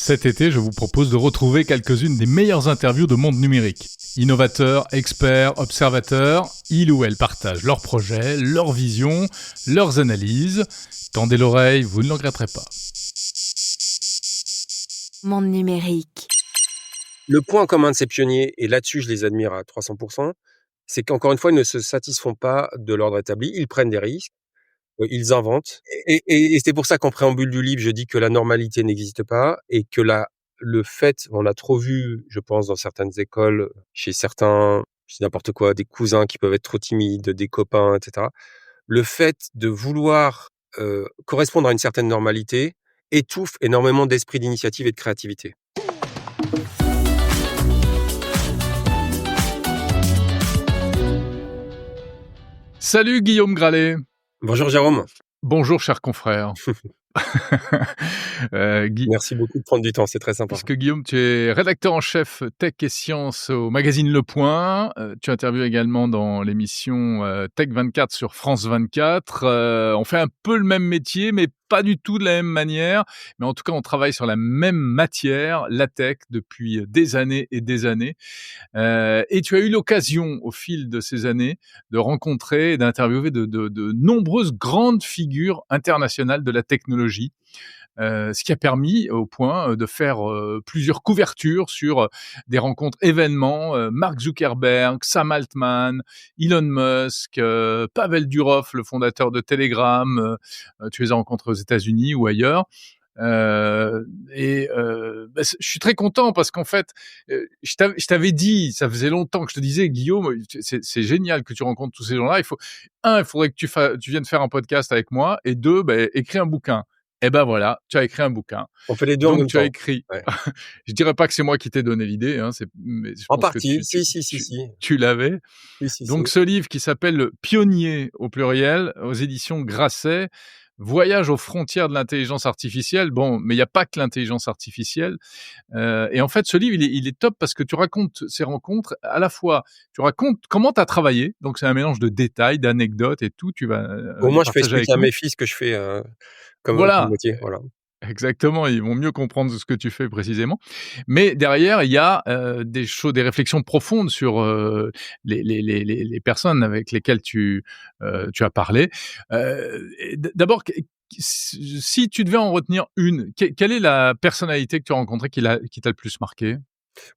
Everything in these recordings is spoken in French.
Cet été, je vous propose de retrouver quelques-unes des meilleures interviews de Monde Numérique. Innovateurs, experts, observateurs, ils ou elles partagent leurs projets, leurs visions, leurs analyses. Tendez l'oreille, vous ne le regretterez pas. Monde Numérique. Le point commun de ces pionniers, et là-dessus je les admire à 300%, c'est qu'encore une fois, ils ne se satisfont pas de l'ordre établi, ils prennent des risques, ils inventent. Et c'est pour ça qu'en préambule du livre, je dis que la normalité n'existe pas et que le fait, on a trop vu, je pense, dans certaines écoles, chez certains, je dis n'importe quoi, des cousins qui peuvent être trop timides, des copains, etc. Le fait de vouloir correspondre à une certaine normalité étouffe énormément d'esprit d'initiative et de créativité. Salut Guillaume Gralet. Bonjour Jérôme. Bonjour cher confrère. Merci beaucoup de prendre du temps, c'est très sympa. Puisque Guillaume, tu es rédacteur en chef tech et sciences au magazine Le Point. Tu interviews également dans l'émission Tech 24 sur France 24. On fait un peu le même métier, mais pas du tout de la même manière. Mais en tout cas, on travaille sur la même matière, la tech, depuis des années et des années. Et tu as eu l'occasion, au fil de ces années, de rencontrer et d'interviewer de nombreuses grandes figures internationales de la technologie. Ce qui a permis au Point de faire plusieurs couvertures sur des rencontres événements. Mark Zuckerberg, Sam Altman, Elon Musk, Pavel Durov, le fondateur de Telegram. Tu les as rencontrés aux États-Unis ou ailleurs. Je suis très content parce qu'en fait, je t'avais dit, ça faisait longtemps que je te disais, Guillaume, c'est génial que tu rencontres tous ces gens-là. Il faudrait que tu viennes faire un podcast avec moi, et deux, écris un bouquin. Et ben voilà, tu as écrit un bouquin. On fait les deux en même temps. Donc tu as écrit. Ouais. Je dirais pas que c'est moi qui t'ai donné l'idée, hein, mais je en pense partie, que si. Tu l'avais. Donc ce livre qui s'appelle Pionnier au pluriel aux éditions Grasset. Voyage aux frontières de l'intelligence artificielle. Bon, mais il n'y a pas que l'intelligence artificielle. Et en fait, ce livre, il est top parce que tu racontes ces rencontres. À la fois, tu racontes comment tu as travaillé. Donc, c'est un mélange de détails, d'anecdotes et tout. Tu vas au moins, je peux expliquer à mes fils que je fais comme métier. Voilà. Exactement, ils vont mieux comprendre ce que tu fais précisément. Mais derrière, il y a des réflexions profondes sur les personnes avec lesquelles tu as parlé. D'abord, si tu devais en retenir une, quelle est la personnalité que tu as rencontrée qui t'a le plus marqué ?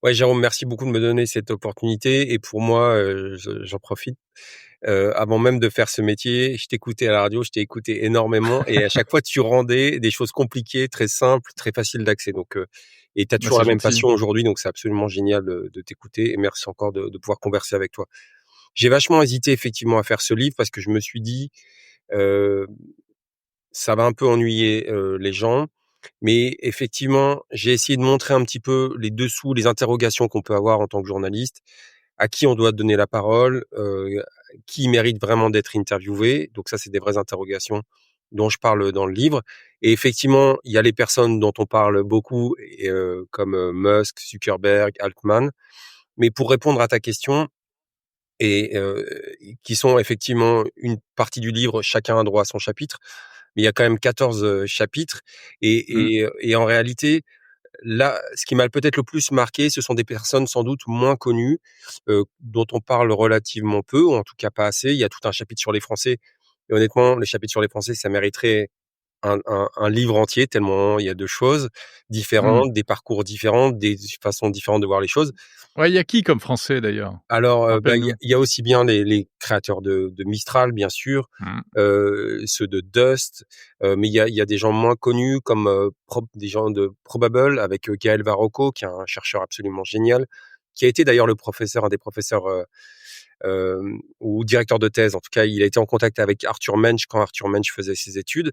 Ouais, Jérôme, merci beaucoup de me donner cette opportunité. Et pour moi, j'en profite. Avant même de faire ce métier, je t'écoutais à la radio, je t'ai écouté énormément, et à chaque fois tu rendais des choses compliquées, très simples, très faciles d'accès. Donc, et tu as toujours la même passion aujourd'hui, donc c'est absolument génial de t'écouter, et merci encore de pouvoir converser avec toi. J'ai vachement hésité effectivement à faire ce livre parce que je me suis dit, ça va un peu ennuyer les gens, mais effectivement, j'ai essayé de montrer un petit peu les dessous, les interrogations qu'on peut avoir en tant que journaliste, à qui on doit donner la parole, qui mérite vraiment d'être interviewé. Donc ça, c'est des vraies interrogations dont je parle dans le livre. Et effectivement, il y a les personnes dont on parle beaucoup, comme Musk, Zuckerberg, Altman. Mais pour répondre à ta question, et qui sont effectivement une partie du livre, chacun a droit à son chapitre, mais il y a quand même 14 chapitres. Et en réalité, là, ce qui m'a peut-être le plus marqué, ce sont des personnes sans doute moins connues, dont on parle relativement peu, ou en tout cas pas assez. Il y a tout un chapitre sur les Français. Et honnêtement, les chapitres sur les Français, ça mériterait un livre entier, tellement il y a de choses différentes, des parcours différents, des façons différentes de voir les choses. Ouais, il y a qui comme Français d'ailleurs ? Alors, il y a aussi bien les créateurs de Mistral, bien sûr, ceux de Dust, mais il y a des gens moins connus comme des gens de Probable, avec Gaël Varocco, qui est un chercheur absolument génial, qui a été d'ailleurs un des professeurs ou directeur de thèse. En tout cas, il a été en contact avec Arthur Mensch quand Arthur Mensch faisait ses études.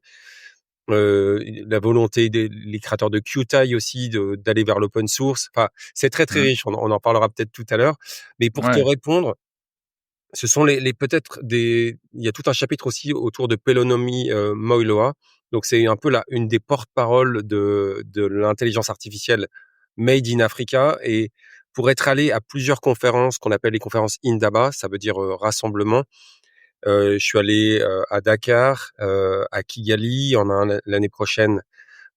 La volonté les créateurs de QTI aussi d'aller vers l'open source. Enfin, c'est très très riche. On en parlera peut-être tout à l'heure. Mais pour te répondre, ce sont peut-être il y a tout un chapitre aussi autour de Pelonomi Moiloa. Donc c'est un peu une des porte-paroles de l'intelligence artificielle made in Africa. Et pour être allé à plusieurs conférences qu'on appelle les conférences Indaba, ça veut dire rassemblement. Je suis allé à Dakar, à Kigali, l'année prochaine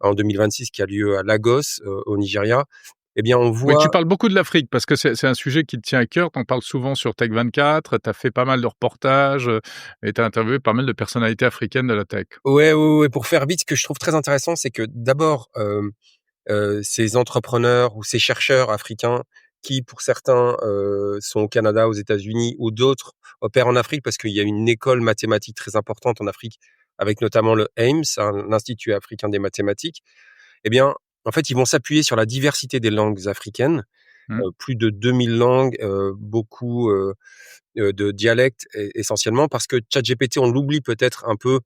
en 2026 qui a lieu à Lagos, au Nigeria, eh bien, on Oui, tu voit. parles beaucoup de l'Afrique parce que c'est un sujet qui te tient à cœur. Tu en parles souvent sur Tech24, tu as fait pas mal de reportages, et tu as interviewé pas mal de personnalités africaines de la tech. Ouais, ouais, ouais, pour faire vite, ce que je trouve très intéressant, c'est que d'abord, ces entrepreneurs ou ces chercheurs africains qui, pour certains, sont au Canada, aux États-Unis ou d'autres opèrent en Afrique parce qu'il y a une école mathématique très importante en Afrique, avec notamment le AIMS, hein, l'Institut africain des mathématiques. Eh bien, en fait, ils vont s'appuyer sur la diversité des langues africaines, Mmh. plus de 2000 langues, beaucoup, de dialectes essentiellement parce que ChatGPT, on l'oublie peut-être un peu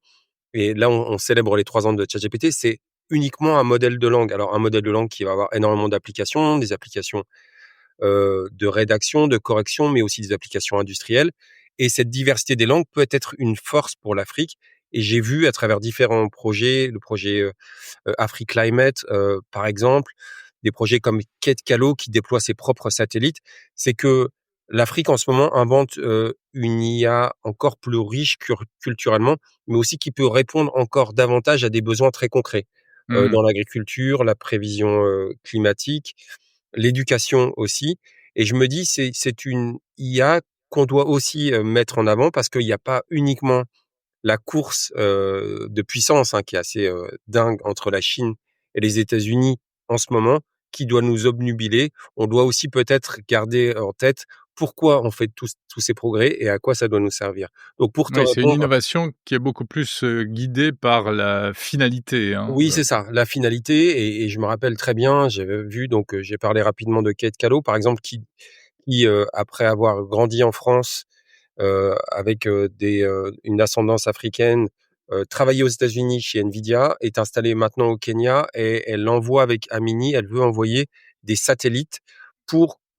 et là, on célèbre les 3 ans de ChatGPT, c'est uniquement un modèle de langue. Alors un modèle de langue qui va avoir énormément d'applications, des applications, de rédaction, de correction, mais aussi des applications industrielles et cette diversité des langues peut être une force pour l'Afrique et j'ai vu à travers différents projets, le projet, AfriClimate, par exemple, des projets comme Kate Callow qui déploie ses propres satellites, c'est que l'Afrique en ce moment invente, une IA encore plus riche culturellement, mais aussi qui peut répondre encore davantage à des besoins très concrets, Mmh. dans l'agriculture, la prévision, climatique, l'éducation aussi et je me dis c'est une IA qu'on doit aussi, mettre en avant parce qu'il y a pas uniquement la course, de puissance, hein, qui est assez, dingue entre la Chine et les États-Unis en ce moment, qui doit nous obnubiler. On doit aussi peut-être garder en tête pourquoi on fait tous ces progrès et à quoi ça doit nous servir. Donc pour te Oui, c'est une répondre, innovation qui est beaucoup plus, guidée par la finalité, hein, oui, c'est ça, la finalité et je me rappelle très bien, j'avais vu donc, j'ai parlé rapidement de Kate Callow par exemple qui, après avoir grandi en France avec une ascendance africaine, travaillait aux États-Unis chez Nvidia, est installée maintenant au Kenya et elle envoie avec Amini, elle veut envoyer des satellites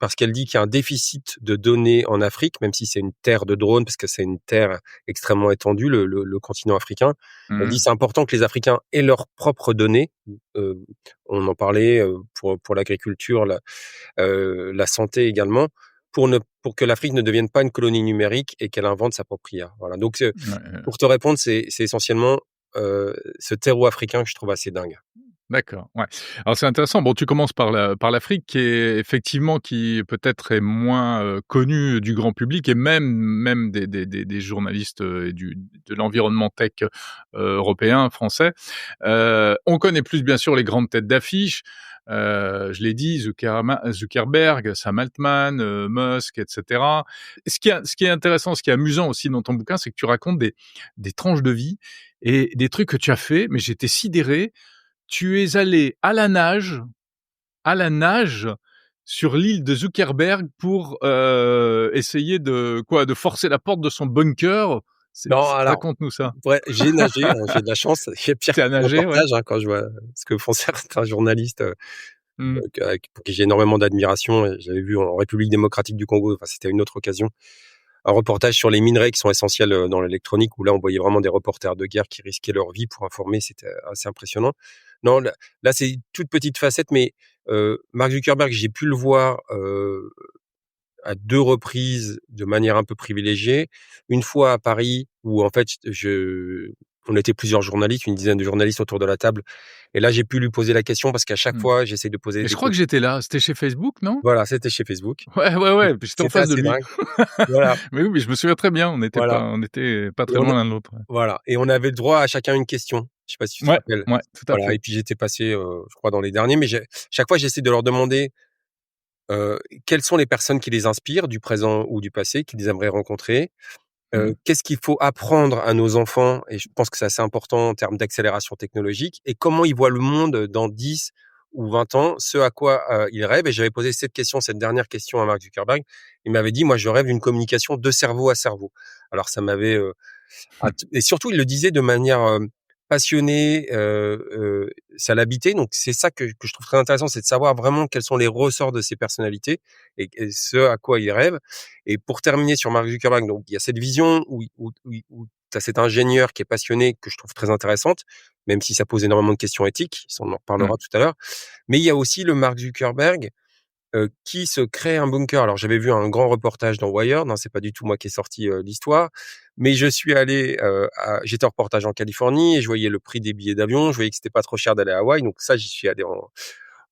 parce qu'elle dit qu'il y a un déficit de données en Afrique, même si c'est une terre de drones, parce que c'est une terre extrêmement étendue, le continent africain. Elle dit mmh. c'est important que les Africains aient leurs propres données. Heu, on en parlait pour l'agriculture, la santé également, pour que l'Afrique ne devienne pas une colonie numérique et qu'elle invente sa propre IA. Voilà, donc Ouais, pour te répondre, c'est essentiellement, ce terreau africain que je trouve assez dingue. d'accord, ouais. Alors c'est intéressant. Bon, tu commences par l'Afrique qui est effectivement qui peut-être est moins, connue du grand public et même des journalistes, et de l'environnement tech, européen, français. On connaît plus bien sûr les grandes têtes d'affiche, je l'ai dit, Zuckerberg, Sam Altman, Musk et cetera. Ce qui est intéressant, ce qui est amusant aussi dans ton bouquin, c'est que tu racontes des tranches de vie et des trucs que tu as fait, mais j'étais sidéré. Tu es allé à la nage sur l'île de Zuckerberg pour, essayer de quoi? De forcer la porte de son bunker? Non, alors, Raconte-nous ça. ouais, j'ai nagé, hein, j'ai de la chance. Il y a pire Tu as nagé, ouais? reportage, hein, quand je vois ce que font certains journalistes, Mmh. pour qui j'ai énormément d'admiration et j'avais vu en République démocratique du Congo, enfin, c'était une autre occasion, un reportage sur les minerais qui sont essentiels, dans l'électronique où là, on voyait vraiment des reporters de guerre qui risquaient leur vie pour informer, c'était assez impressionnant. Non, là, c'est une toute petite facette, mais Mark Zuckerberg, j'ai pu le voir, à 2 reprises de manière un peu privilégiée. Une fois à Paris où en fait on était plusieurs journalistes, une dizaine de journalistes autour de la table et là, j'ai pu lui poser la question parce qu'à chaque Mmh. fois, j'essaie de poser Mais je des crois que questions. j'étais là. C'était chez Facebook, non? Voilà, c'était chez Facebook. Ouais, ouais, Donc ouais, puis j'étais en c'était face de assez lui. dingue. Voilà, Mais oui, mais je me souviens très bien, voilà on était pas et très on a loin l'un de l'autre, ouais. voilà et on avait le droit à chacun une question. Je sais pas si tu te Ouais, rappelles? ouais, tout à Voilà et fait. puis j'étais passé, je crois dans les derniers, mais chaque fois, j'essaie de leur demander, quelles sont les personnes qui les inspirent, du présent ou du passé, qu'ils aimeraient rencontrer. Mmh. Qu'est-ce qu'il faut apprendre à nos enfants? Et je pense que c'est assez important en termes d'accélération technologique et comment ils voient le monde dans 10 ou 20 ans, ce à quoi, ils rêvent et j'avais posé cette dernière question à Mark Zuckerberg. Il m'avait dit: «Moi, je rêve d'une communication de cerveau à cerveau». Alors ça m'avait, et surtout, il le disait de manière, passionnée, ça l'habitait donc c'est ça que je trouve très intéressant, c'est de savoir vraiment quels sont les ressorts de ces personnalités et ce à quoi ils rêvent et pour terminer sur Mark Zuckerberg, donc il y a cette vision où tu as cet ingénieur qui est passionné, que je trouve très intéressante, même si ça pose énormément de questions éthiques, ça on en reparlera Mmh. tout à l'heure. Mais il y a aussi le Mark Zuckerberg qui se crée un bunker. Alors j'avais vu un grand reportage dans Wired, hein, c'est pas du tout moi qui ai sorti, l'histoire, mais je suis allé, j'étais en reportage en Californie et je voyais le prix des billets d'avion, je voyais que c'était pas trop cher d'aller à Hawaï, donc ça j'y suis allé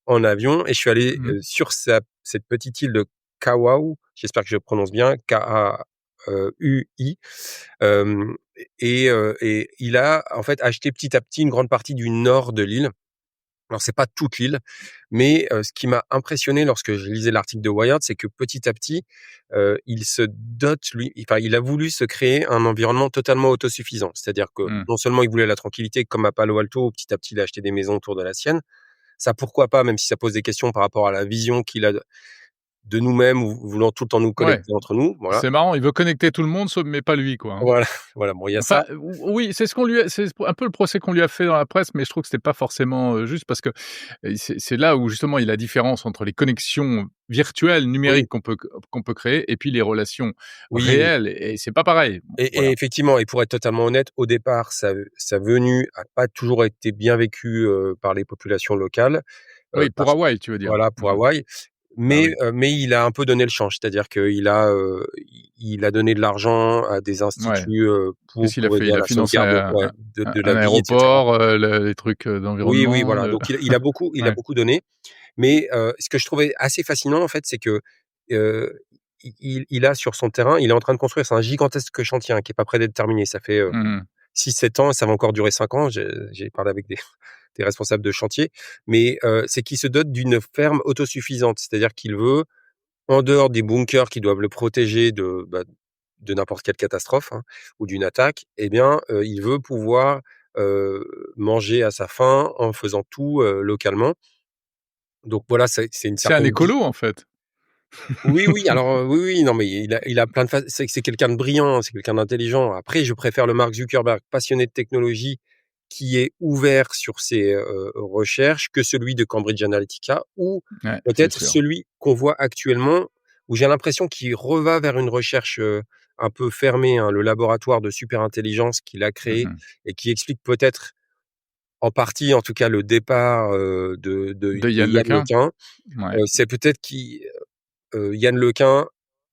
en avion et je suis allé, Mmh. sur cette petite île de Kauai, j'espère que je prononce bien, K-A-U-I, hem et il a en fait acheté petit à petit une grande partie du nord de l'île. Alors c'est pas toute l'île, mais ce qui m'a impressionné lorsque je lisais l'article de Wired, c'est que petit à petit, il se dote lui enfin il a voulu se créer un environnement totalement autosuffisant. C'est-à-dire que Mmh. non seulement il voulait la tranquillité comme à Palo Alto, où petit à petit il a acheté des maisons autour de la sienne. Ça pourquoi pas, même si ça pose des questions par rapport à la vision qu'il a de nous-mêmes ou voulant tout le temps nous Ouais, connecter entre nous, voilà. c'est marrant, il veut connecter tout le monde sauf mais pas lui, quoi, hein. Voilà, voilà, bon il y a Enfin, ça. oui, c'est ce qu'on lui a c'est un peu le procès qu'on lui a fait dans la presse, mais je trouve que c'était pas forcément, juste parce que, c'est là où justement il y a la différence entre les connexions virtuelles, Oui, numériques qu'on peut créer et puis les relations oui, oui. réelles et c'est pas pareil. Bon, Et voilà. effectivement et pour être totalement honnête, au départ, sa venue a pas toujours été bien vécue, par les populations locales, Oui, pour parce Hawaï, tu veux dire? voilà, pour Mmh. Hawaï. Bah, oui. Mais il a un peu donné le change, c'est-à-dire il a donné de l'argent à des Ouais. instituts, Qu'est-ce qu'il a pour fait? aider Il à a la financé sauvegarde, ouais, un de la un vie et cetera. aéroport, le les trucs, Oui, oui, d'environnement, voilà, le donc il a ouais. beaucoup donné. Mais ce que je trouvais assez fascinant, en fait, c'est que, heu, il a sur son terrain, il est en train de construire, c'est un gigantesque chantier, hein, qui est pas prêt d'être terminé. Ça fait, Mmh mh. 6-7 ans et ça va encore durer 5 ans. J'ai parlé avec des des responsables de chantier, mais c'est qu'il se dote d'une ferme autosuffisante. C'est-à-dire qu'il veut, en dehors des bunkers qui doivent le protéger de n'importe quelle catastrophe, hein, ou d'une attaque, eh bien, il veut pouvoir, manger à sa faim en faisant tout, localement. Donc voilà, c'est une C'est un certaine vi écolo, en fait. oui, oui, alors, oui, oui, non, mais il a plein de c'est quelqu'un de brillant, c'est quelqu'un d'intelligent. Après, je préfère le Mark Zuckerberg passionné de technologie qui est ouvert sur ses, recherches que celui de Cambridge Analytica ou Ouais, c'est peut-être sûr. celui qu'on voit actuellement où j'ai l'impression qu'il reva vers une recherche, un peu fermée, hein, le laboratoire de superintelligence qu'il a Mmh créé mh. et qui explique peut-être en partie, en tout cas, le départ, De de Yann Yann Lequin? LeCun. Ouais. C'est peut-être Yann Lequin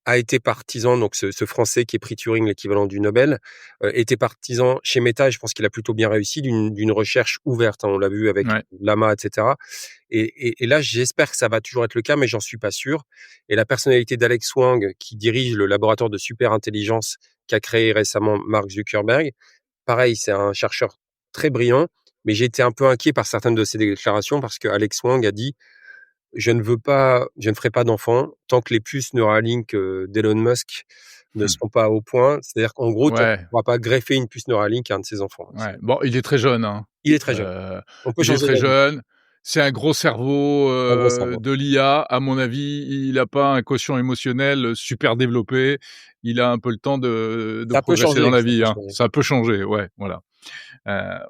a été partisan, donc ce Français qui est prix Turing, l'équivalent du Nobel, était partisan chez Meta et je pense qu'il a plutôt bien réussi d'une recherche ouverte, hein. On l'a vu avec Ouais. Llama et cetera et là, j'espère que ça va toujours être le cas, mais j'en suis pas sûr et la personnalité d'Alex Wang qui dirige le laboratoire de superintelligence qu'a créé récemment Mark Zuckerberg, pareil, c'est un chercheur très brillant, mais j'ai été un peu inquiet par certaines de ses déclarations parce qu'Alex Wang a dit: je ne ferai pas d'enfant tant que les puces Neuralink, d'Elon Musk ne Mmh. seront pas au point. C'est-à-dire qu'en gros, tant qu'on Ouais, pourra pas greffer une puce Neuralink à un de ses enfants. ouais. Bon, il est très jeune, hein. Il est très jeune. Heu, On peut il est changer très d'avis. jeune. C'est un gros cerveau, Un gros cerveau. de l'IA. À mon avis, il a pas un quotient émotionnel, super développé. Il a un peu le temps de Ça peut progresser dans changer, la ça vie, peut hein. changer. Ça peut changer, ouais, voilà.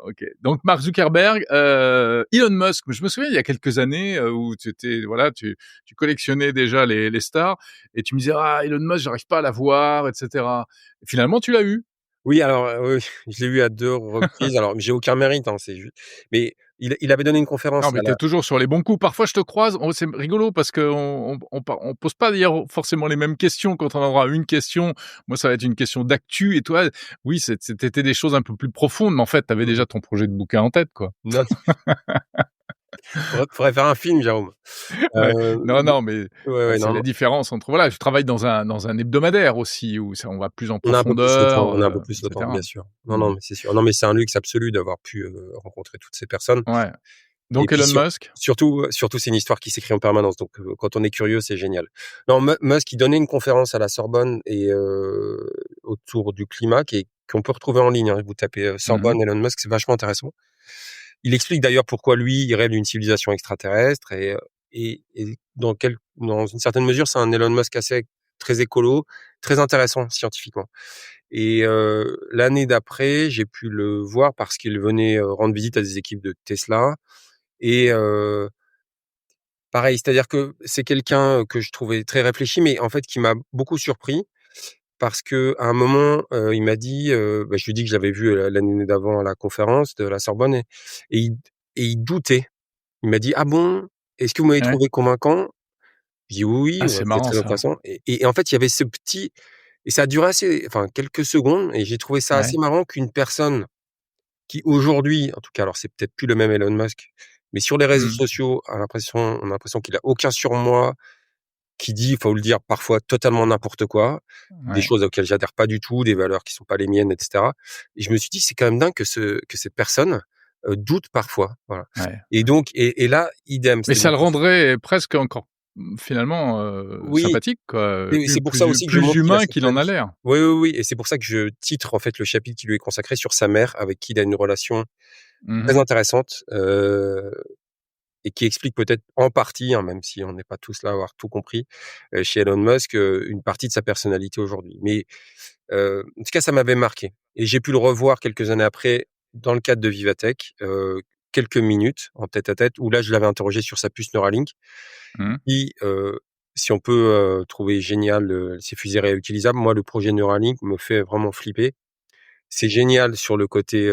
OK. Donc Mark Zuckerberg, Elon Musk, je me souviens il y a quelques années, où tu étais voilà, tu collectionnais déjà les stars et tu me disais: «Ah Elon Musk, j'arrive pas à l'avoir» et cetera. Finalement, tu l'as eu. Oui, alors, oui, je l'ai eu à 2 reprises. Alors, j'ai aucun mérite, hein, c'est juste mais il avait donné une Non, conférence mais à tu es la toujours sur les bons coups. Parfois, je te croise, c'est rigolo parce qu'on pose pas d'ailleurs forcément les mêmes questions quand on aura une question. Moi, ça va être une question d'actu et toi, oui, c'était des choses un peu plus profondes, mais en fait, tu avais mmh, déjà ton projet de bouquin en tête, quoi. non, faudrait faire un film, Jérôme. Ouais. Non, Donc non, mais ouais, ouais, c'est non, la non, différence entre voilà, je travaille dans un hebdomadaire aussi où ça on va plus en on a un peu plus le temps, profondeur, on a un peu et plus le temps, cetera. bien sûr. Non, Mmh. non, mais c'est sûr. Non, mais c'est un luxe absolu d'avoir pu, rencontrer toutes ces personnes. Ouais. Et Donc puis Elon Musk? surtout c'est une histoire qui s'écrit en permanence, donc quand on est curieux, c'est génial. Non, Musk, il donnait une conférence à la Sorbonne et autour du climat qu'on peut retrouver en ligne, hein. Vous tapez, Mmh. Sorbonne, Elon Musk, c'est vachement intéressant. Il explique d'ailleurs pourquoi lui, il rêve d'une civilisation extraterrestre et dans une certaine mesure, c'est un Elon Musk assez très écolo, très intéressant scientifiquement et l'année d'après, j'ai pu le voir parce qu'il venait, rendre visite à des équipes de Tesla et pareil, c'est-à-dire que c'est quelqu'un, que je trouvais très réfléchi, mais en fait qui m'a beaucoup surpris parce qu'à un moment, il m'a dit, bah, je lui ai dit que je l'avais vu, l'année d'avant à la conférence de la Sorbonne et il doutait. Il m'a dit: «Ah bon? Est-ce que vous m'avez Ouais. trouvé convaincant?» Je dis: «Oui, Ah, oui, ouais, c'est c'est marrant très ça. intéressant» et en fait, il y avait ce petit et ça a duré quelques secondes et j'ai trouvé ça Ouais. assez marrant qu'une personne qui aujourd'hui, en tout cas, alors c'est peut-être plus le même Elon Musk, mais sur les réseaux Mmh. sociaux, on a l'impression qu'il a aucun surmoi, qui dit, il faut le dire, parfois totalement n'importe quoi, des Ouais, choses auxquelles j'adhère pas du tout, des valeurs qui sont pas les miennes et cetera et je me suis dit: «C'est quand même dingue que cette personne, doute parfois», voilà ouais. et donc là, idem, Mais ça c'est-à-dire le que rendrait presque encore, finalement, oui. sympathique quoi, Et c'est pour ça aussi que je plus montre qu'il a humain cette qu'il en a magie. l'air. Oui, oui, oui et c'est pour ça que je titre, en fait, le chapitre qui lui est consacré sur sa mère, avec qui il a une relation Mmh très mh. intéressante, et qui explique peut-être en partie, hein, même si on n'est pas tous là à avoir tout compris, chez Elon Musk, une partie de sa personnalité aujourd'hui. Mais, en tout cas, ça m'avait marqué et j'ai pu le revoir quelques années après dans le cadre de Vivatech, quelques minutes en tête-à-tête où là, je l'avais interrogé sur sa puce Neuralink Mmh. qui, si on peut, trouver génial, ces fusées réutilisables, moi, le projet Neuralink me fait vraiment flipper. C'est génial sur le côté,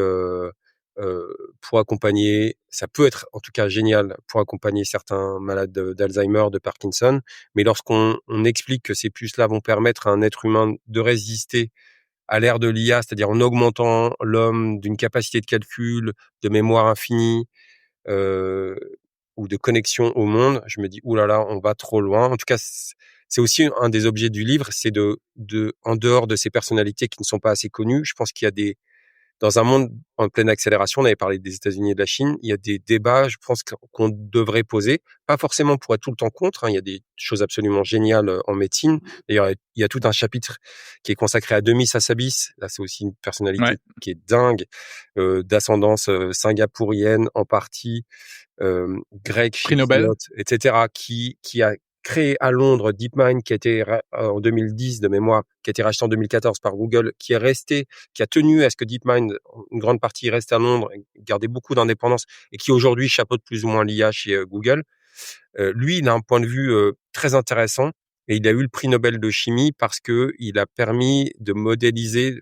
pour accompagner ça peut être en tout cas génial pour accompagner certains malades d'Alzheimer, de Parkinson, mais lorsqu'on explique que ces puces-là vont permettre à un être humain de résister à l'ère de l'IA, c'est-à-dire en augmentant l'homme d'une capacité de calcul, de mémoire infinie, heu, ou de connexion au monde, je me dis: «Ouh là là, on va trop loin». En tout cas, c'est aussi un des objets du livre, c'est de en dehors de ces personnalités qui ne sont pas assez connues, je pense qu'il y a des dans un monde en pleine accélération, on avait parlé des États-Unis et de la Chine, il y a des débats, je pense qu'on devrait poser, pas forcément pour être tout le temps contre, hein, il y a des choses absolument géniales, en médecine. D'ailleurs, il y a tout un chapitre qui est consacré à Demis Hassabis. Là, c'est aussi une Ouais. personnalité qui est dingue, d'ascendance, singapourienne en partie, grec, Prix Nobel? chypriote et cetera, qui a créé à Londres DeepMind qui a été en 2010 de mémoire, qui a été racheté en 2014 par Google, qui a tenu à ce que DeepMind, une grande partie reste à Londres, gardait beaucoup d'indépendance et qui aujourd'hui chapeaute plus ou moins l'IA chez, Google. Lui, il a un point de vue, très intéressant et il a eu le prix Nobel de chimie parce que il a permis de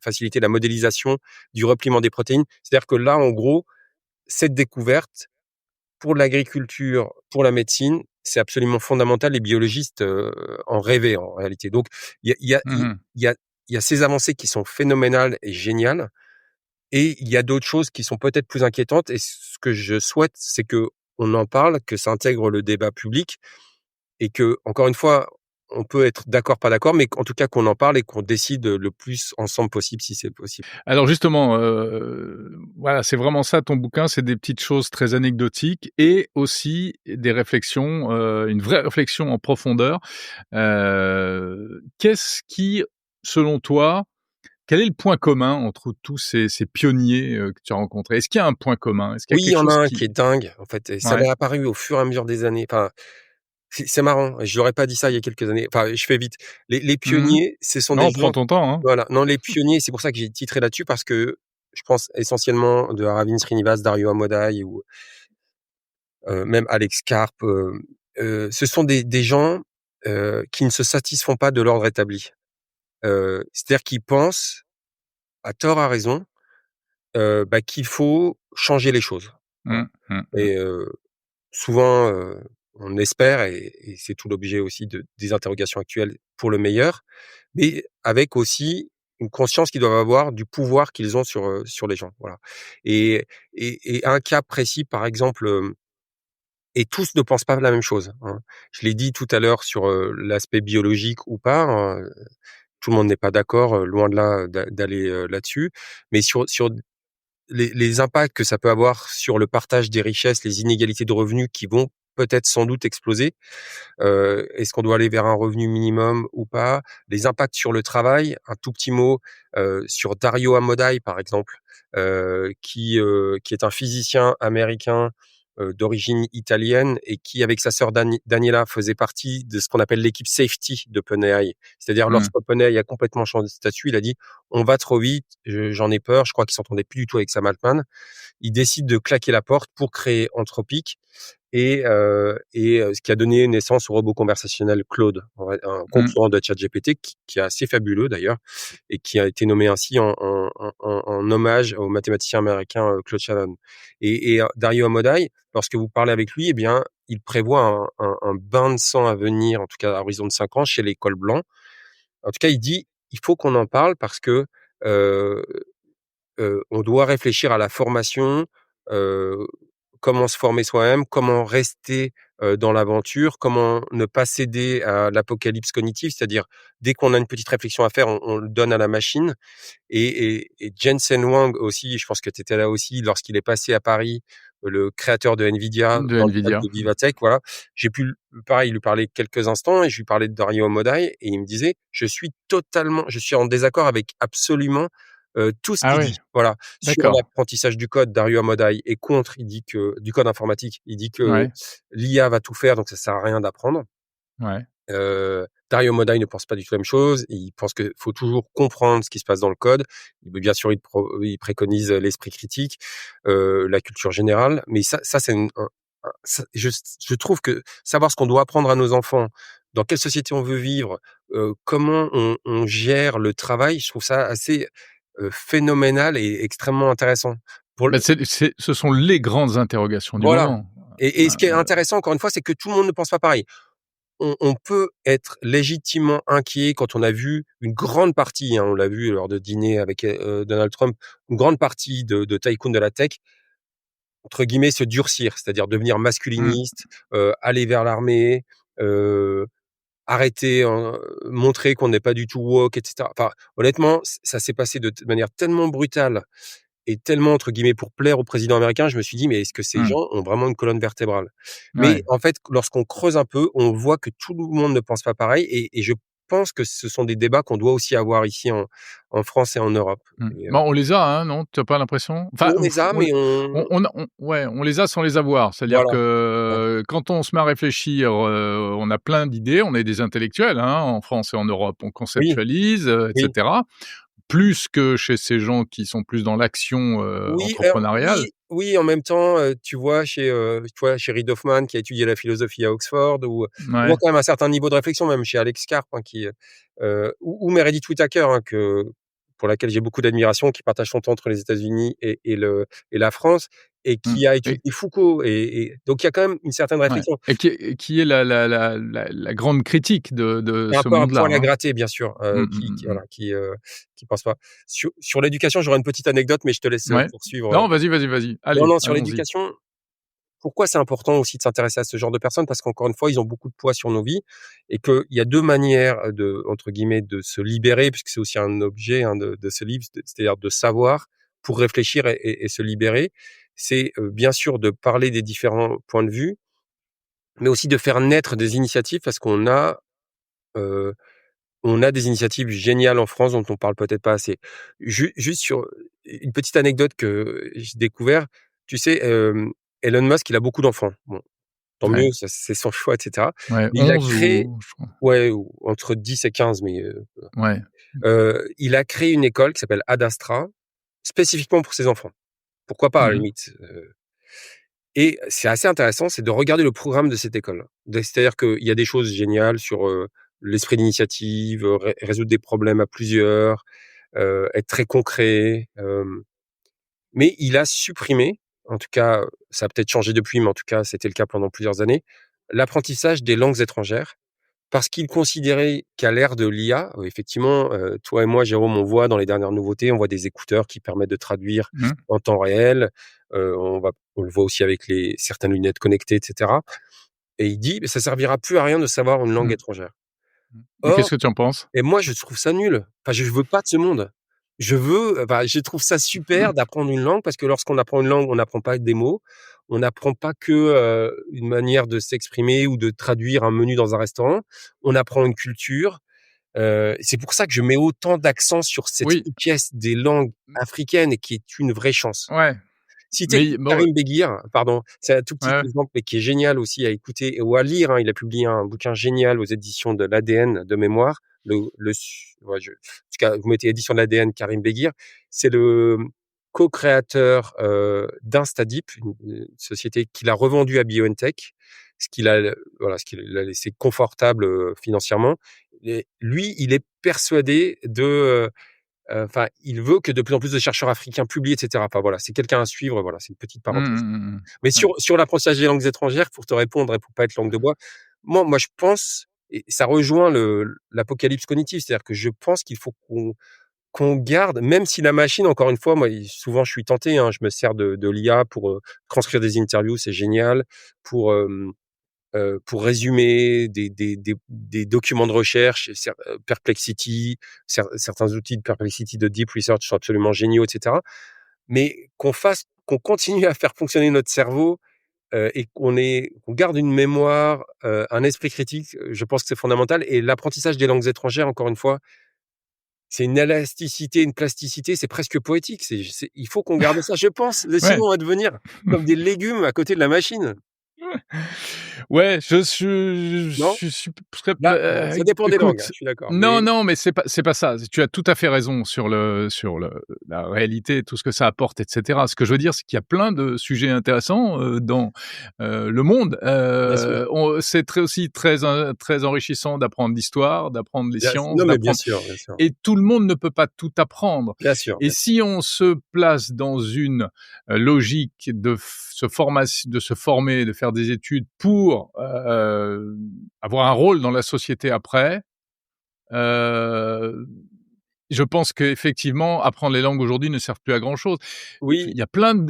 faciliter la modélisation du repliement des protéines. C'est-à-dire que là, en gros, cette découverte pour l'agriculture, pour la médecine, c'est absolument fondamental. Les biologistes, en rêvaient en réalité. Donc Mmh mh. il y a ces avancées qui sont phénoménales et géniales et il y a d'autres choses qui sont peut-être plus inquiétantes et ce que je souhaite, c'est qu'on en parle, que ça intègre le débat public et que, encore une fois, on peut être d'accord, pas d'accord, mais qu'en tout cas qu'on en parle et qu'on décide le plus ensemble possible, si c'est possible. Alors justement, voilà, c'est vraiment ça ton bouquin, c'est des petites choses très anecdotiques et aussi des réflexions, une vraie réflexion en profondeur. Qu'est-ce qui, selon toi, quel est le point commun entre tous ces pionniers, que tu as rencontrés? Est-ce qu'il y a un point commun? Est-ce qu'il y a Oui, il y quelque en a chose un qui qui est dingue, en fait et ça ouais. m'est apparu au fur et à mesure des années. Enfin, c'est marrant, je n'aurais pas dit ça il y a quelques années. Enfin, je fais vite. Les Mmh. pionniers, ce sont des Non, prends gens ton temps, hein. voilà, non, les pionniers, c'est pour ça que j'ai titré là-dessus parce que je pense essentiellement de Aravind Srinivas, Dario Amodai ou même Alex Karp, ce sont des gens, qui ne se satisfont pas de l'ordre établi. C'est-à-dire qu'ils pensent, à tort, à raison, qu'il faut changer les choses. Voilà Mmh, mmh, mmh. et souvent, on espère et c'est tout l'objet aussi des interrogations actuelles pour le meilleur, mais avec aussi une conscience qu'ils doivent avoir du pouvoir qu'ils ont sur les gens, voilà et et un cas précis, par exemple, et tous ne pensent pas la même chose, hein. Je l'ai dit tout à l'heure sur, l'aspect biologique ou pas, hein, tout le monde n'est pas d'accord, loin de là, d'aller, là-dessus, mais sur les impacts que ça peut avoir sur le partage des richesses, les inégalités de revenus qui vont peut-être sans doute exploser. Est-ce qu'on doit aller vers un revenu minimum ou pas? Les impacts sur le travail, un tout petit mot, sur Dario Amodai, par exemple, qui est un physicien américain, d'origine italienne et qui, avec sa sœur Daniela, faisait partie de ce qu'on appelle l'équipe safety d'OpenAI. C'est-à-dire Mmh. lorsqu'OpenAI a complètement changé de statut, il a dit: on va trop vite, j'en ai peur. Je crois qu'il s'entendait plus du tout avec Sam Altman. Il décide de claquer la porte pour créer Anthropic ce qui a donné naissance au robot conversationnel Claude, un concurrent de ChatGPT qui est assez fabuleux d'ailleurs et qui a été nommé ainsi en hommage au mathématicien américain Claude Shannon. Dario Amodei, lorsque vous parlez avec lui, eh bien, il prévoit un bain de sang à venir, en tout cas à horizon de 5 ans, chez les cols blancs. En tout cas, il dit, il faut qu'on en parle parce que euh, on doit réfléchir à la formation, heu, comment se former soi-même, comment rester, dans l'aventure, comment ne pas céder à l'apocalypse cognitive. C'est-à-dire, dès qu'on a une petite réflexion à faire, on le donne à la machine et Jensen Huang aussi, je pense que tu étais là aussi lorsqu'il est passé à Paris, le créateur de Nvidia, De dans le cadre Nvidia. de Vivatech, voilà. J'ai pu pareil, lui parler quelques instants et je lui parlais de Dario Amodei et il me disait: je suis en désaccord avec absolument, tout ce Ah qu'il oui, dit». Voilà. Sur d'accord. l'apprentissage du code, Dario Amodei est contre, il dit que du code informatique, il dit que Ouais, l'IA va tout faire, donc ça sert à rien d'apprendre. ouais. Dario Modai ne pense pas du tout la même chose. Il pense qu'il faut toujours comprendre ce qui se passe dans le code. Bien sûr, il préconise l'esprit critique, la culture générale. Mais ça c'est je trouve que savoir ce qu'on doit apprendre à nos enfants, dans quelle société on veut vivre, comment on gère le travail, je trouve ça assez phénoménal et extrêmement intéressant. Pour Bah, ce sont les grandes interrogations du Voilà. moment. Et ce qui est intéressant, encore une fois, c'est que tout le monde ne pense pas pareil. On peut être légitimement inquiet quand on a vu une grande partie, hein, on l'a vu lors de dîner avec Donald Trump, une grande partie de tycoons de la tech, entre guillemets, se durcir, c'est-à-dire devenir Mmh. masculiniste, aller vers l'armée, heu, arrêter, montrer qu'on n'est pas du tout woke, et cetera. Enfin, honnêtement, ça s'est passé de manière tellement brutale et tellement, entre guillemets, pour plaire au président américain, je me suis dit: «Mais est-ce que ces Mmh. gens ont vraiment une colonne vertébrale?» Mais Ouais. en fait, lorsqu'on creuse un peu, on voit que tout le monde ne pense pas pareil et je pense que ce sont des débats qu'on doit aussi avoir ici en France et en Europe Mmh. Bah, on les a, hein, non? Tu as pas l'impression? Enfin, on les a, mais ouais, on les a sans les avoir. C'est-à-dire voilà, ouais. que quand on se met à réfléchir, on a plein d'idées, on est des intellectuels, hein, en France et en Europe. On Oui, conceptualise, et oui. cetera. Plus que chez ces gens qui sont plus dans l'action, Oui, entrepreneuriale. oui, en même temps, tu vois, chez Reid Hoffman qui a étudié la philosophie à Oxford on voit Ouais. quand même un certain niveau de réflexion, même chez Alex Karp, hein, ou Meredith Whittaker, hein, pour laquelle j'ai beaucoup d'admiration, qui partage son temps entre les États-Unis et la France et Mmh. qui a Et étudié Foucault et donc il y a quand même une certaine ouais. réflexion. Et qui est la grande critique de Il y a un ce peu un monde-là, poil à hein. gratter, bien sûr, Mmh, mmh, mmh, mmh. qui pense pas. Sur l'éducation, j'aurais une petite anecdote, mais je te laisse, Ouais. poursuivre. Non, vas-y, vas-y, vas-y. Non, Allez, non, sur allons-y. l'éducation, pourquoi c'est important aussi de s'intéresser à ce genre de personnes? Parce qu'encore une fois, ils ont beaucoup de poids sur nos vies et qu'il y a 2 manières de, entre guillemets, «de se libérer», puisque c'est aussi un objet, hein, de ce livre, c'est-à-dire de savoir pour réfléchir et se libérer. C'est, bien sûr de parler des différents points de vue, mais aussi de faire naître des initiatives parce heu, on a des initiatives géniales en France dont on parle peut-être pas assez. Juste sur une petite anecdote que j'ai découvert, tu sais, Elon Musk, il a beaucoup d'enfants. Bon, tant Ouais. mieux, ça c'est son choix, et cetera. Ouais, Mais il a 11 créé, ou je crois. ouais, ou entre 10 et 15, mais Ouais. il a créé une école qui s'appelle Ad Astra, spécifiquement pour ses enfants. Pourquoi pas, à Mmh la mh. limite, et c'est assez intéressant, c'est de regarder le programme de cette école. C'est-à-dire qu'il y a des choses géniales sur, l'esprit d'initiative, résoudre des problèmes à plusieurs, être très concret, mais il a supprimé, en tout cas, ça a peut-être changé depuis, mais en tout cas, c'était le cas pendant plusieurs années, l'apprentissage des langues étrangères parce qu'il considérait qu'à l'ère de l'IA, effectivement, toi et moi, Jérôme, on voit dans les dernières nouveautés, on voit des écouteurs qui permettent de traduire Mmh. en temps réel, on le voit aussi avec certaines lunettes connectées, et cetera, et il dit: «Mais ça servira plus à rien de savoir une langue Mmh. étrangère». Mmh. Et qu'est-ce Or que tu en penses? et moi, je trouve ça nul. Enfin, je veux pas de ce monde. Je trouve ça super d'apprendre une langue parce que lorsqu'on apprend une langue, on n'apprend pas des mots, on n'apprend pas que, une manière de s'exprimer ou de traduire un menu dans un restaurant. On apprend une culture. C'est pour ça que je mets autant d'accent sur cette Oui. pièce des langues Mmh. africaines et qui est une vraie chance. Ouais. Citer Mais bon, Karim Beguir, pardon, c'est un tout ouais, petit ouais. exemple, mais qui est génial aussi à écouter ou à lire, hein. Il a publié un bouquin génial aux éditions de l'ADN de mémoire, ouais, en tout cas, vous mettez édition de l'ADN Karim Beguir, c'est le co-créateur d'Instadeep, une société qu'il a revendue à BioNTech, ce qu'il a laissé confortable financièrement. Et lui, il est persuadé enfin, il veut que de plus en plus de chercheurs africains publient, etc. Enfin voilà, c'est quelqu'un à suivre. Voilà, c'est une petite Mmh, parenthèse. mmh, mmh, mmh. Mais Ouais. sur l'apprentissage des langues étrangères, pour te répondre et pour pas être langue de bois, moi je pense, et ça rejoint l'apocalypse cognitive, c'est-à-dire que je pense qu'il faut qu'on garde, même si la machine, encore une fois, moi souvent je suis tenté, hein, je me sers de l'IA pour transcrire des interviews, c'est génial, pour pour résumer des documents de recherche, Perplexity, certains outils de Perplexity, de Deep Research sont absolument géniaux, etc. Mais qu'on continue à faire fonctionner notre cerveau et qu'on garde une mémoire, un esprit critique, je pense que c'est fondamental. Et l'apprentissage des langues étrangères, encore une fois, c'est une élasticité, une plasticité, c'est presque poétique. Il faut qu'on garde ça, je pense. Ouais. Sinon, on va devenir comme des légumes à côté de la machine, Ouais, non? je suis très Là, bon, ça dépend des langues, hein, écoute, je suis d'accord. non, Mais non, mais c'est pas ça. Tu as tout à fait raison sur la réalité, tout ce que ça apporte, et cetera. Ce que je veux dire, c'est qu'il y a plein de sujets intéressants, dans, le monde. bien sûr, C'est très enrichissant d'apprendre l'histoire, d'apprendre les sciences, non, mais bien d'apprendre, sûr, bien sûr. et tout le monde ne peut pas tout apprendre. Bien sûr, Et bien sûr. si on se place dans une logique de se former, de faire des études pour avoir un rôle dans la société après, heu, je pense qu'effectivement, apprendre les langues aujourd'hui ne sert plus à grand chose. Oui, Il y a plein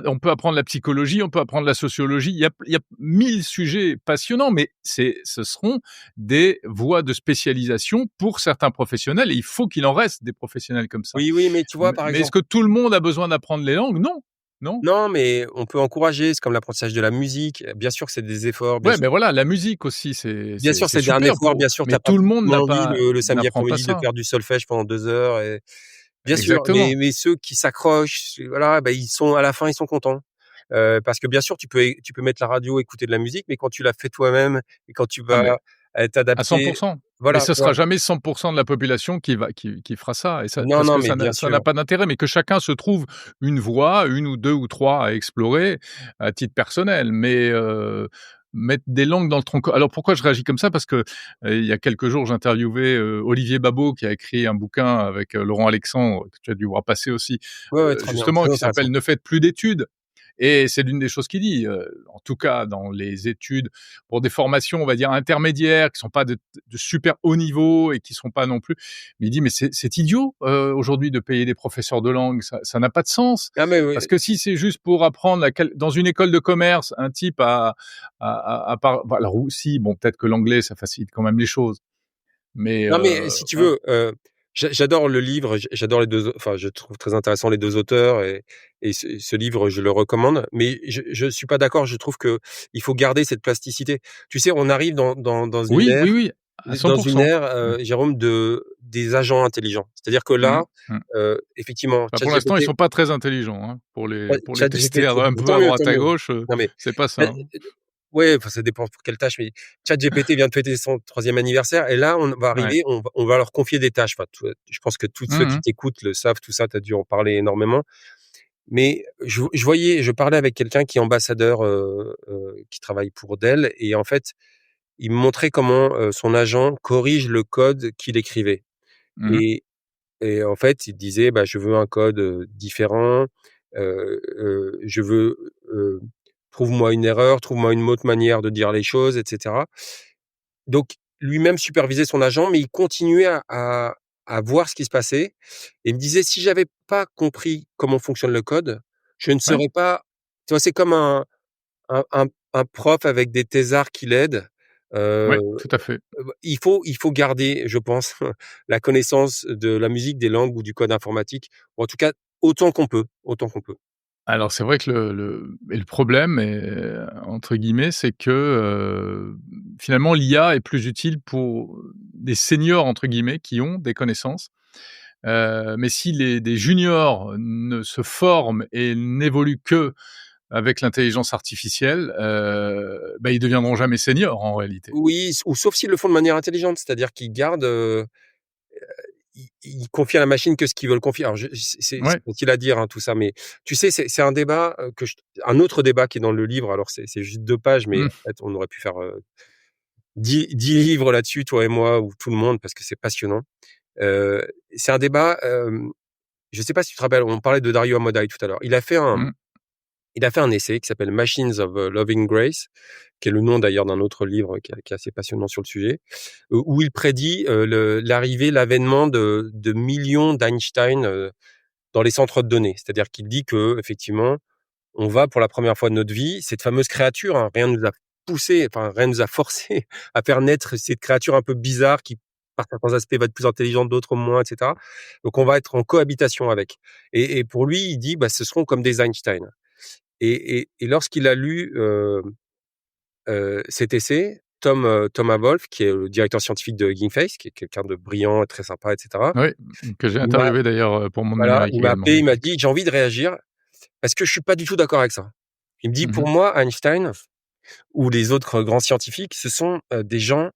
on peut apprendre la psychologie, on peut apprendre la sociologie, il y a 1000 sujets passionnants, mais ce seront des voies de spécialisation pour certains professionnels, et il faut qu'il en reste des professionnels comme ça. oui, oui, mais tu vois, par Mais est-ce exemple, que tout le monde a besoin d'apprendre les langues? Non, non. non, mais on peut encourager, c'est comme l'apprentissage de la musique. Bien sûr que c'est des efforts, Ouais, mais voilà, la musique aussi, bien sûr, c'est c'est un super effort, pour, bien sûr, tu mais as pas tout le monde forcément envie le samedi n'apprend pas après-midi de ça. faire du solfège pendant 2 heures et bien sûr, Exactement. mais ceux qui s'accrochent, voilà, bah, ils sont à la fin, ils sont contents. Parce que bien sûr, tu peux mettre la radio, écouter de la musique, mais quand tu la fais toi-même et quand tu Ah, mais vas, à 100. t'adapter, Mais voilà, ce tu vois? sera jamais 100 de la population qui fera ça, et ça Non, parce non, que mais bien ça n'a sûr. pas d'intérêt, mais que chacun se trouve une voie, une ou 2 ou 3 à explorer à titre personnel. Mais, mettre des langues dans le tronc co alors pourquoi je réagis comme ça? Parce que, il y a quelques jours, j'interviewais, Olivier Babot, qui a écrit un bouquin avec, Laurent Alexandre, que tu as dû voir passer aussi, Ouais, ouais, très bien, justement, très qui intéressant. s'appelle «Ne faites plus d'études». Et c'est l'une des choses qu'il dit, en tout cas dans les études pour des formations, on va dire intermédiaires, qui sont pas de super haut niveau et qui sont pas non plus, mais il dit: «Mais c'est idiot, aujourd'hui, de payer des professeurs de langue, ça n'a pas de sens». Ah mais oui, Parce que si c'est juste pour apprendre dans une école de commerce, un type bah, alors aussi, bon, peut-être que l'anglais, ça facilite quand même les choses, mais non, mais si tu voilà. veux, j'adore le livre, j'adore les 2 au enfin, je trouve très intéressant les 2 auteurs et ce livre, je le recommande, mais je suis pas d'accord, je trouve que il faut garder cette plasticité. Tu sais, on arrive Oui, oui, oui, à 100. dans une ère, Mmh. Jérôme, des agents intelligents. C'est-à-dire que Mmh. là, Mmh. effectivement, Bah, pour l'instant, ils ChatGPT sont pas très intelligents, hein, pour les tester ChatGPT, un bah, peu à droite tant à mieux. gauche, Non mais c'est pas ça, Chat hein. ouais, enfin, ça dépend pour quelle tâche, mais ChatGPT vient de fêter son 3e anniversaire et là, on va Ouais. arriver, on va leur confier des tâches. Enfin, je pense que tous ceux Mmh qui mh. t'écoutent le savent, tout ça, tu as dû en parler énormément. Mais je parlais avec quelqu'un qui est ambassadeur, qui travaille pour Dell et en fait, il me montrait comment, son agent corrige le code qu'il écrivait Mmh mh. et en fait, il disait: «Bah, je veux un code, différent, je veux, trouve-moi une erreur, trouve-moi une autre manière de dire les choses» et cetera. Donc lui-même supervisait son agent, mais il continuait à voir ce qui se passait et il me disait: «Si j'avais pas compris comment fonctionne le code, je ne Ouais, serais pas». Tu vois, c'est comme un prof avec des thésards qui l'aident. ouais, Heu, tout à fait. il faut garder, je pense, la connaissance de la musique, des langues ou du code informatique, ou en tout cas autant qu'on peut, autant qu'on peut. Alors c'est vrai que le problème entre guillemets, c'est que, finalement l'IA est plus utile pour des «seniors» entre guillemets qui ont des connaissances, mais si des juniors ne se forment et n'évoluent que avec l'intelligence artificielle, ils deviendront jamais seniors en réalité. Oui, ou sauf s'ils le font de manière intelligente, c'est-à-dire qu'ils gardent, ils confient à la machine que ce qu'ils veulent confier. Alors c'est Ouais. facile à dire, hein, tout ça, mais tu sais, c'est un débat, un autre débat qui est dans le livre, alors c'est juste 2 pages, mais Mmh. en fait, on aurait pu faire, 10 livres là-dessus, toi et moi ou tout le monde, parce que c'est passionnant. Heu, c'est un débat, je sais pas si tu te rappelles, on parlait de Dario Amodei tout à l'heure. Mmh. Il a fait un essai qui s'appelle Machines of Loving Grace, qui est le nom d'ailleurs d'un autre livre qui est assez passionnant sur le sujet, où il prédit l'avènement de millions d'Einstein dans les centres de données. C'est-à-dire qu'il dit que effectivement, on va pour la première fois de notre vie, cette fameuse créature, hein, rien ne nous a poussé, enfin rien ne nous a forcé à faire naître cette créature un peu bizarre qui, par certains aspects, va être plus intelligente, d'autres moins, etc. Donc on va être en cohabitation avec. Et pour lui, il dit, bah, ce seront comme des Einstein. Et lorsqu'il a lu cet essai, Thomas Wolfe, qui est le directeur scientifique de Hugging Face, qui est quelqu'un de brillant et très sympa, etc. Oui, que j'ai Il m'a interviewé d'ailleurs, pour Monde voilà, Numérique il m'a également. appelé, il m'a dit: «J'ai envie de réagir parce que je suis pas du tout d'accord avec ça». Il me dit: Mmh. «Pour moi, Einstein ou les autres grands scientifiques, ce sont, des gens,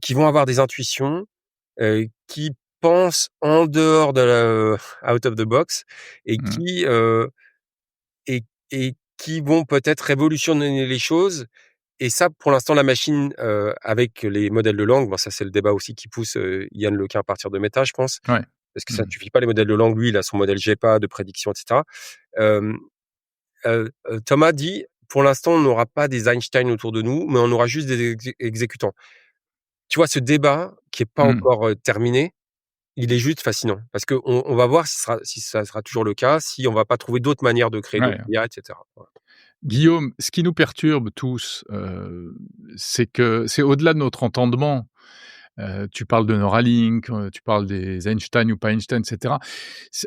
qui vont avoir des intuitions, qui pensent en dehors de out of the box et Mmh. et qui vont peut-être révolutionner les choses. Et ça, pour l'instant, la machine, avec les modèles de langue, bon ça c'est le débat aussi qui pousse, Yann Lequin à partir de Meta, je pense, Ouais. parce que ça ne Mmh. suffit pas les modèles de langue. Lui, il a son modèle GEPA de prédiction, et cetera. Hem, Thomas dit: «Pour l'instant, on n'aura pas des Einstein autour de nous, mais on aura juste des exécutants». Tu vois, ce débat qui est pas Mmh. encore, terminé, il est juste fascinant parce qu'on on va voir si ça sera toujours le cas, si on va pas trouver d'autres manières de créer d'autres Ouais. IA, et cetera. Voilà. Guillaume, ce qui nous perturbe tous, c'est que c'est au-delà de notre entendement. Tu parles de Neuralink, tu parles des Einstein ou pas Einstein, et cetera.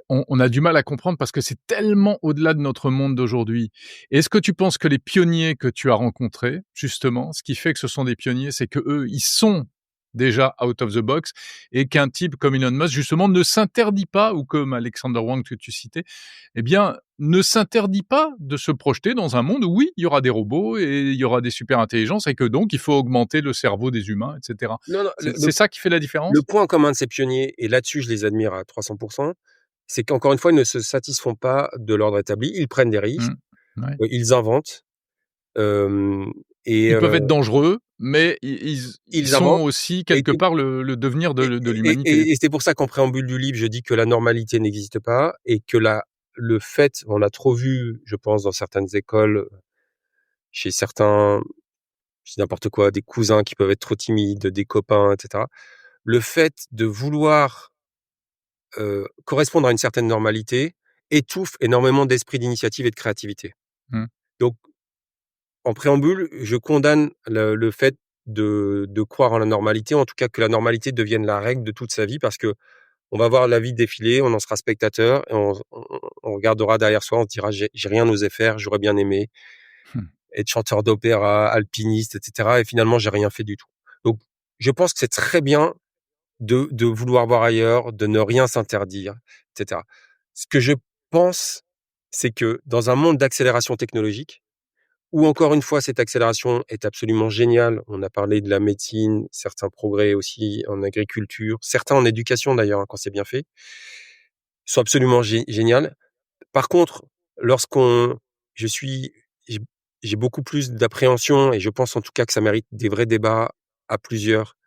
On a du mal à comprendre parce que c'est tellement au-delà de notre monde d'aujourd'hui. Est-ce que tu penses que les pionniers que tu as rencontrés, justement, ce qui fait que ce sont des pionniers, c'est qu'eux, ils sont déjà out of the box et qu'un type comme Elon Musk, justement, ne s'interdit pas, ou comme Alexander Wang que tu citais, eh bien, ne s'interdit pas de se projeter dans un monde où oui, il y aura des robots et il y aura des super intelligences et que donc il faut augmenter le cerveau des humains, et cetera. Non, non, C'est ça qui fait la le différence? point commun de ces pionniers, et là-dessus je les admire à 300, c'est qu'encore une fois, ils ne se satisfont pas de l'ordre établi. Ils prennent des risques, Mmh. Ouais. ils inventent, hem et Ils peuvent être dangereux, mais ils ils sont inventent aussi et quelque part le devenir de l'humanité. et c'est pour ça qu'en préambule du livre, je dis que la normalité n'existe pas et que le fait, on l'a trop vu, je pense, dans certaines écoles, chez certains, je dis n'importe quoi, des cousins qui peuvent être trop timides, des copains, et cetera. Le fait de vouloir, correspondre à une certaine normalité étouffe énormément d'esprit d'initiative et de créativité. Mmh. Donc, en préambule, je condamne le fait de croire en la normalité, en tout cas que la normalité devienne la règle de toute sa vie, parce que on va voir la vie défiler, on en sera spectateur et on regardera derrière soi, on se dira: «J'ai rien osé faire, j'aurais bien aimé Mmh. être chanteur d'opéra, alpiniste, et cetera et finalement j'ai rien fait du tout». Donc je pense que c'est très bien de vouloir voir ailleurs, de ne rien s'interdire, et cetera. Ce que je pense, c'est que dans un monde d'accélération technologique, où encore une fois cette accélération est absolument géniale, on a parlé de la médecine, certains progrès aussi en agriculture, certains en éducation d'ailleurs, hein, quand c'est bien fait, sont absolument géniales. Par contre, lorsqu'on je suis j'ai j'ai beaucoup plus d'appréhension et je pense en tout cas que ça mérite des vrais débats à plusieurs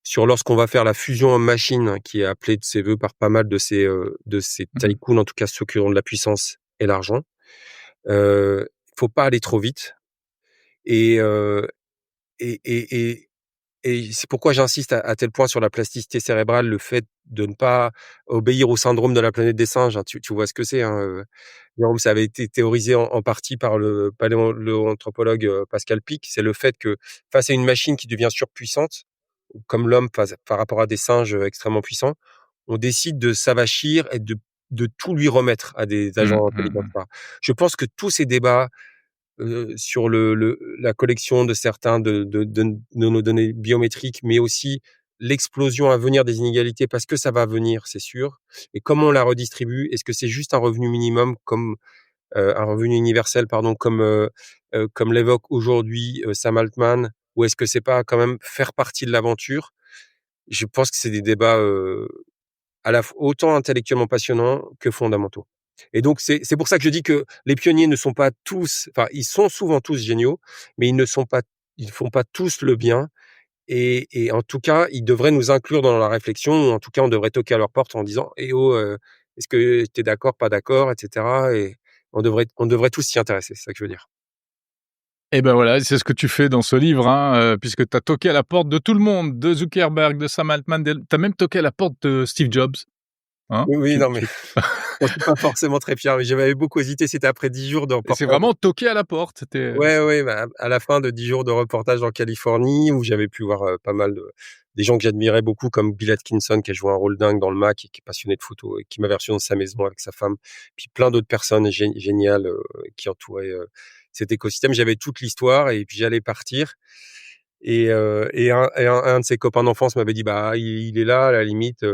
sur lorsqu'on va faire la fusion homme-machine, hein, qui est appelée de ses vœux par pas mal de ces Mmh. tycoons, en tout cas ceux qui ont de la puissance et l'argent. Faut pas aller trop vite et heu et et et et c'est pourquoi j'insiste à tel point sur la plasticité cérébrale, le fait de ne pas obéir au syndrome de la planète des singes, hein. Tu vois ce que c'est, hein, Jérôme? Ça avait été théorisé en partie par le paléoanthropologue, Pascal Pic. C'est le fait que face à une machine qui devient surpuissante, comme l'homme face par rapport à des singes, extrêmement puissants, on décide de s'avachir et de tout lui remettre à des Mmh, agents mmh intelligents, et mh. cetera. Je pense que tous ces débats, sur la collection de certains de nos données biométriques, mais aussi l'explosion à venir des inégalités, parce que ça va venir, c'est sûr, et comment on la redistribue? Est-ce que c'est juste un revenu minimum comme, un revenu universel, pardon, comme l'évoque aujourd'hui Sam Altman, ou est-ce que c'est pas quand même faire partie de l'aventure? Je pense que c'est des débats autant intellectuellement passionnants que fondamentaux. Et donc c'est pour ça que je dis que les pionniers ne sont pas tous, enfin ils sont souvent tous géniaux, mais ils font pas tous le bien. Et en tout cas, ils devraient nous inclure dans la réflexion, ou en tout cas, on devrait toquer à leur porte en disant: «Eh oh, est-ce que tu es d'accord, pas d'accord?» et cetera, et on devrait tous s'y intéresser, c'est ça que je veux dire. Et ben voilà, c'est ce que tu fais dans ce livre, hein, puisque tu as toqué à la porte de tout le monde, de Zuckerberg, de Sam Altman, tu as même toqué à la porte de Steve Jobs, hein. Oui, oui, non, mais Tu j'en suis pas forcément très fier, mais j'avais beaucoup hésité, c'était après 10 jours de et c'est reportage. vraiment toquer à la porte, c'était, Ouais, ouais, bah, à la fin de 10 jours de reportage en Californie, où j'avais pu voir, pas mal des gens que j'admirais beaucoup, comme Bill Atkinson, qui a joué un rôle dingue dans le Mac et qui est passionné de photo et qui m'avait reçu dans sa maison avec sa femme. Puis plein d'autres personnes géniales, qui entouraient, cet écosystème. J'avais toute l'histoire et puis j'allais partir, et un de ses copains d'enfance m'avait dit: «Bah, il est là, à la limite,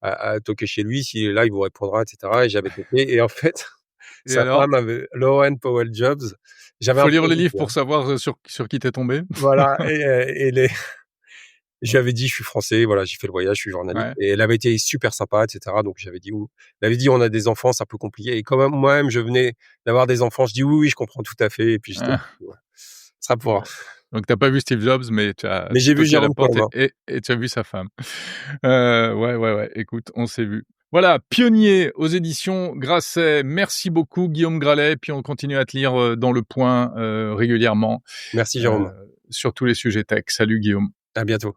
à toquer chez lui. S'il est là, il vous répondra», et cetera, et j'avais toqué, et en fait, et sa alors? femme avait Lauren Powell Jobs. J'avais un Faut peu lire le livre hésité, pour hein. savoir, sur qui tu es tombé? Voilà, et les je lui avais dit: «Je suis français, voilà, j'ai fait le voyage, je suis journaliste», Ouais. et elle avait été super sympa, et cetera. Donc j'avais dit: «Ou», elle avait dit: «On a des enfants, c'est un peu compliqué», et quand même moi-même je venais d'avoir des enfants, je dis: «Oui, oui, je comprends tout à fait», et puis j'étais Ah, ouais, ça pourra. donc tu as pas vu Steve Jobs, mais tu as Mais j'ai vu toqué à la Jérôme porte Colomb. et tu as vu sa femme. Ouais, ouais, ouais, écoute, on s'est vu. Voilà, Pionnier aux éditions Grasset. Merci beaucoup Guillaume Gralet, puis on continue à te lire, dans Le Point, régulièrement, Merci heu, Jérôme. sur tous les sujets tech. Salut Guillaume. À bientôt.